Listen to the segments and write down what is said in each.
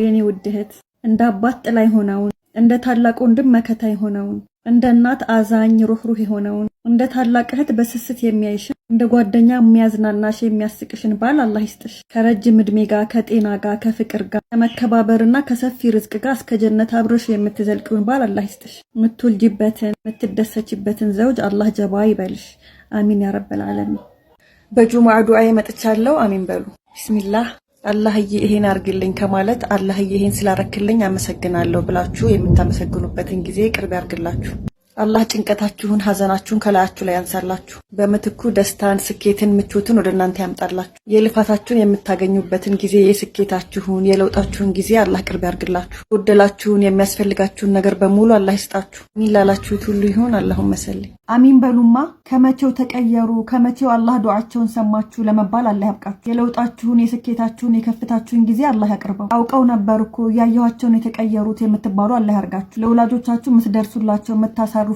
የኔ ውድ እህት እንደ አባት ጥላ የሆነውን እንደ ታላቅ ወንድም መከታ የሆነውን እንደ እናት አዛኝ ሩህሩህ የሆነውን እንደ ታላቅ እህት በስስት የሚያይሽን እንደ ጓደኛ የሚያዝናናሽ የሚያስቅሽን ባል አላህ ይስጥሽ። ከረጅም እድሜ ጋር ከጤና ጋር ከፍቅር ጋር ከመከባበርና ከሰፊ ርዝቅ ጋር እስከ ጀነት አብሮሽ የምትዘልቂውን ባል አላህ ይስጥሽ። የምትወልጂበትን የምትደሰችበትን ዘውጅ አላህ ጀባ ይበልሽ። አሚን ያ ረበል ዓለሚን። በጁሙዓ ዱዓዬ መጥቻለሁ። አሚን በሉ። ቢስሚላህ አላህዬ ይሄን አርግልኝ ከማለት አላህዬ ይሄን ስላረክልኝ አመሰግናለሁ ብላችሁ የምታመሰግኑበትን ጊዜ ቅርብ ያርግላችሁ። አላህ ጭንቀታችሁን ሐዘናችሁን ከላያችሁ ላይ ያንሳላችሁ። በምትኩ ደስታን ስኬትን ምቾትን ወደ እናንተ ያምጣላችሁ። የልፋታችሁን የምታገኙበትን ጊዜ የስኬታችሁን የለውጣችሁን ጊዜ አላህ ቅርብ ያርግላችሁ። ጎደላችሁን የሚያስፈልጋችሁን ነገር በሙሉ አላህ ይስጣችሁ። ምን ላላችሁት ሁሉ ይሁን። አላሁመ ሰሊ አሚን በሉማ። ከመቼው ተቀየሩ ከመቼው አላህ ዱዓቸውን ሰማችሁ ለመባል አላህ ያብቃችሁ። የለውጣችሁን የስኬታችሁን የከፍታችሁን ጊዜ አላህ ያቅርበው። አውቀው ነበርኩ ያየኋቸውን የተቀየሩት የምትባሉ አላህ ያርጋችሁ። ለወላጆቻችሁ የምትደርሱላቸው የምታሳርፏቸው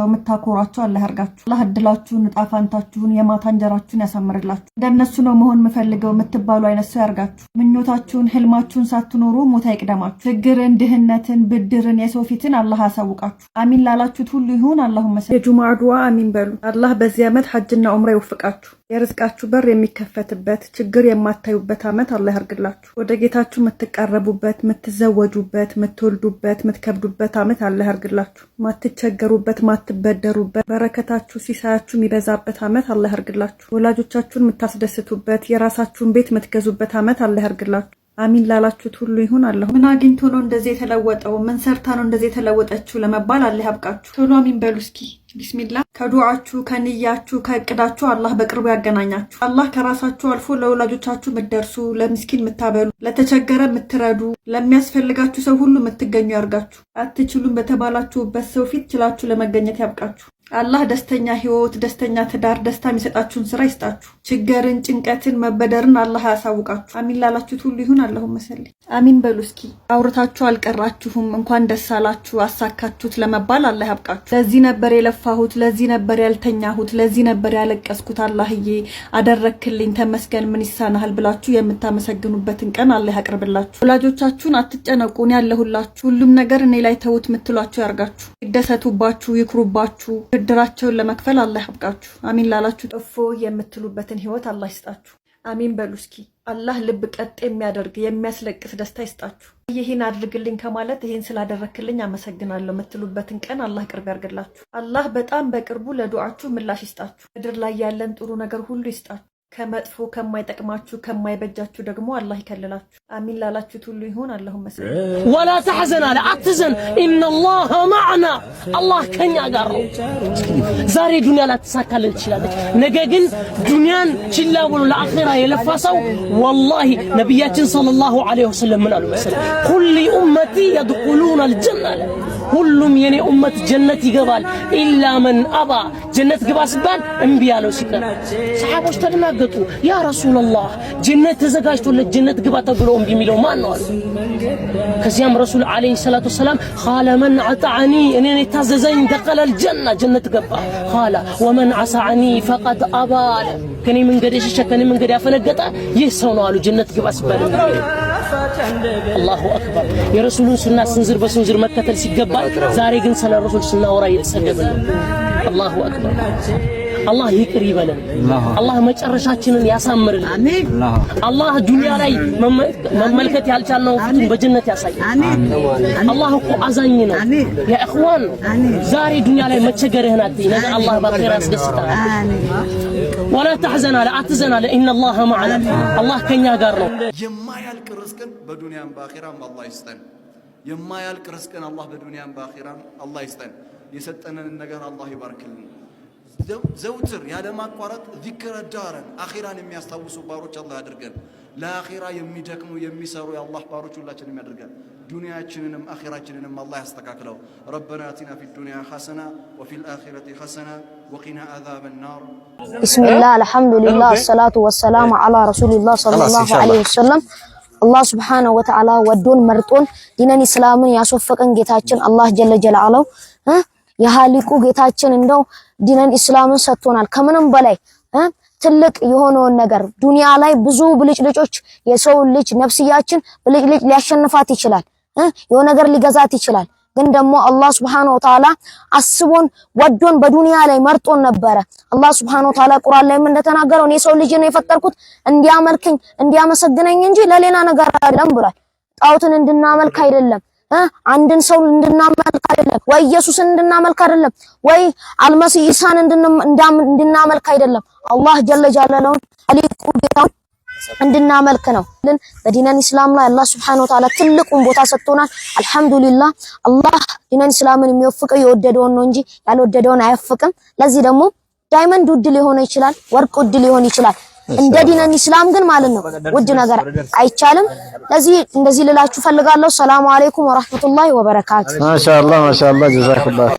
የምታኮራቸው አላህ ያርጋችሁ። አላህ እድላችሁን ጣፋንታችሁን የማታ እንጀራችሁን ያሳምርላችሁ። እንደነሱ ነው መሆን የምፈልገው የምትባሉ አይነት ሰው ያርጋችሁ። ምኞታችሁን ህልማችሁን ሳትኖሩ ሞት አይቅደማችሁ። ችግርን ድህነትን ብድርን የሰው ፊትን አላህ ያሳውቃችሁ። አሚን ላላችሁት ሁሉ ይሁን። አላሁመ ሰሊ የጁሙዓ ዱዓ አሚን በሉ። አላህ በዚህ ዓመት ሐጅና ዑምራ ይወፍቃችሁ። የርዝቃችሁ በር የሚከፈትበት ችግር የማታዩበት ዓመት አላህ ያርግላችሁ። ወደ ጌታችሁ የምትቀረቡበት የምትዘወጁበት የምትወልዱበት የምትከብዱበት ዓመት አላህ ያርግላችሁ። ማትቸገሩበት ማትበደሩበት በረከታችሁ ሲሳያችሁ የሚበዛበት ዓመት አላህ ያርግላችሁ። ወላጆቻችሁን የምታስደስቱበት የራሳችሁን ቤት የምትገዙበት ዓመት አላህ ያርግላችሁ። አሚን ላላችሁት ሁሉ ይሁን። አላህ ምን አግኝቶ ነው እንደዚህ የተለወጠው ምን ሰርታ ነው እንደዚህ የተለወጠችው ለመባል አላህ ያብቃችሁ። ቶሎ አሚን በሉ እስኪ ቢስሚላህ። ከዱዓችሁ ከንያችሁ ከእቅዳችሁ አላህ በቅርቡ ያገናኛችሁ። አላህ ከራሳችሁ አልፎ ለወላጆቻችሁ የምትደርሱ ለምስኪን የምታበሉ ለተቸገረ የምትረዱ ለሚያስፈልጋችሁ ሰው ሁሉ የምትገኙ ያርጋችሁ። አትችሉም በተባላችሁበት ሰው ፊት ችላችሁ ለመገኘት ያብቃችሁ። አላህ ደስተኛ ህይወት ደስተኛ ትዳር ደስታ የሚሰጣችሁን ስራ ይስጣችሁ። ችግርን ጭንቀትን መበደርን አላህ ያሳውቃችሁ። አሚን ላላችሁት ሁሉ ይሁን። አላሁመ ሰሊ አሚን በሉ እስኪ። አውርታችሁ አልቀራችሁም እንኳን ደስ አላችሁ አሳካችሁት ለመባል አላህ ያብቃችሁ። ለዚህ ነበር የለፋሁት ለዚህ ነበር ያልተኛሁት ለዚህ ነበር ያለቀስኩት አላህዬ አደረክልኝ ተመስገን ምን ይሳናል ብላችሁ የምታመሰግኑበትን ቀን አላህ ያቅርብላችሁ። ወላጆቻችሁን አትጨነቁን ያለሁላችሁ ሁሉም ነገር እኔ ላይ ተውት ምትሏችሁ ያርጋችሁ። ይደሰቱባችሁ ይክሩባችሁ። ብድራቸውን ለመክፈል አላህ ያብቃችሁ። አሚን ላላችሁ እፎ የምትሉበትን ህይወት አላህ ይስጣችሁ። አሚን በሉ እስኪ። አላህ ልብ ቀጥ የሚያደርግ የሚያስለቅስ ደስታ ይስጣችሁ። ይሄን አድርግልኝ ከማለት ይሄን ስላደረክልኝ አመሰግናለሁ የምትሉበትን ቀን አላህ ቅርብ ያርግላችሁ። አላህ በጣም በቅርቡ ለዱዓችሁ ምላሽ ይስጣችሁ። ምድር ላይ ያለን ጥሩ ነገር ሁሉ ይስጣችሁ። ከመጥፎ ከማይጠቅማችሁ ከማይበጃችሁ ደግሞ አላህ ይከልላችሁ። አሚን ላላችሁት ሁሉ ይሁን። አላሁመ ሰሊ ወላ ተሐዘን አለ አትዘን ኢነላህ ማዕና አላህ ከኛ ጋር ነው። ዛሬ ዱንያ ላትሳካልን ትችላለች። ነገ ግን ዱንያን ችላ ብሎ ለአኺራ የለፋ ሰው ወላሂ ነብያችን ሰለላሁ ዐለይሂ ወሰለም ምን አሉ መሰለህ? ኩሊ ኡመቲ የድኹሉነ አልጀና ሁሉም የኔ ኡመት ጀነት ይገባል ኢላ መን አባ ጀነት ግባ ሲባል እምቢ ያለው ሲቀር ሰሃቦች ተደናገጡ። ያ ረሱላህ ጀነት ተዘጋጅቶለት ጀነት ግባ ተብሎ እምቢ የሚለው ማን ነው አሉ። ከዚያም ረሱል አለይሂ ሰላቱ ወሰላም ኻለ መን አጣዓኒ እኔን የታዘዘኝ ደኸለ አልጀና ጀነት ገባ። ኻለ ወመን ዓሳዓኒ ፈቀድ አባ ከኔ መንገድ የሸሸ ከኔ መንገድ ያፈነገጠ ይህ ሰው ነው አሉ ጀነት ግባ ሲባል እምቢ። አላሁ አክበር። የረሱሉን ሱና ስንዝር በስንዝር መከተል ሲገባ ዛሬ ግን ስለ ረሱል ስናወራ እየተሰደብን ነው። አላሁ አክበር። አላህ ይቅር ይበለን። አላህ መጨረሻችንን ያሳምርልን። አሜን። አላህ ዱንያ ላይ መመልከት ያልቻልነው ፍቱን በጀነት ያሳያል። አላህ እኮ አዛኝ ነው። ያ ኢኽዋን ዛሬ ዱንያ ላይ መቸገርህን አትይ፣ ነገ አላህ በአኺራ ያስደስታል። ወላ ተሕዘን አለ አትዘን አለ ኢነላህ መዐና አላህ ከኛ ጋር ነው። የማያልቅ ርዝቅን በዱንያም በአኺራም አላህ ይስጠን። የማያልቅ ርዝቅን አላህ በዱንያም በአኺራም አላህ ይስጠን። የሰጠንን ነገር አላህ ይባርክልን። ዘውትር ያለማቋረጥ ዚክረ ዳረን አኺራን የሚያስታውሱ ባሮች አላህ ያድርገን። ለአኺራ የሚደክሙ የሚሰሩ የአላህ ባሮች ሁላችንም ያድርገን። ዱንያችንንም አኺራችንንም አላህ ያስተካክለው። ረበና አቲና ፊ ዱንያ ሐሰና ወፊል አኺረቲ ሐሰና ወቂና አዛበን ናር። ቢስሚላህ አልሐምዱሊላህ ወሰላቱ ወሰላሙ ዐላ ረሱሊላህ ሰለላሁ ዐለይሂ ወሰለም። አላህ ሱብሓነሁ ወተዓላ ወዶን መርጦን ዲነን ኢስላምን ያስወፈቀን ጌታችን አላህ ጀለ ጀላለው የሃሊቁ ጌታችን እንደው ዲነን ኢስላምን ሰጥቶናል። ከምንም በላይ ትልቅ የሆነውን ነገር ዱንያ ላይ ብዙ ብልጭልጮች የሰው ልጅ ነፍስያችን ብልጭልጭ ሊያሸንፋት ይችላል የሆነ ነገር ሊገዛት ይችላል ግን ደግሞ አላህ Subhanahu Wa Ta'ala አስቦን ወዶን በዱንያ ላይ መርጦን ነበር አላህ Subhanahu Wa Ta'ala ቁርአን ላይ እንደተናገረው እኔ ሰው ልጅ ነው የፈጠርኩት እንዲያመልከኝ እንዲያመሰግነኝ እንጂ ለሌላ ነገር አይደለም ብሏል ጣውትን እንድናመልክ አይደለም አንድን ሰው እንድናመልክ አይደለም ወይ ኢየሱስን እንድናመልክ አይደለም ወይ አልመሲህ ኢሳን እንድናመልክ አይደለም አላህ ጀለ ጀላሉሁ አሊቁ ጌታውን እንድናመልክ ነው በዲነን እስላም ላይ አላህ Subhanahu Wa Ta'ala ትልቁን ቦታ ሰጥቶናል አልহামዱሊላህ አላህ ዲነን እስላምን የሚወፍቀው የወደደውን ነው እንጂ ያልወደደውን አይወፍቅም ለዚህ ደግሞ ዳይመንድ ውድ ሊሆን ይችላል ወርቅ ውድ ሊሆን ይችላል እንደ ዲነን እስላም ግን ማለት ነው ውድ ነገር አይቻልም ለዚህ እንደዚህ ልላችሁ ፈልጋለሁ ሰላም አለይኩም ወራህመቱላሂ ወበረካቱ ማሻአላህ ጀዛከላህ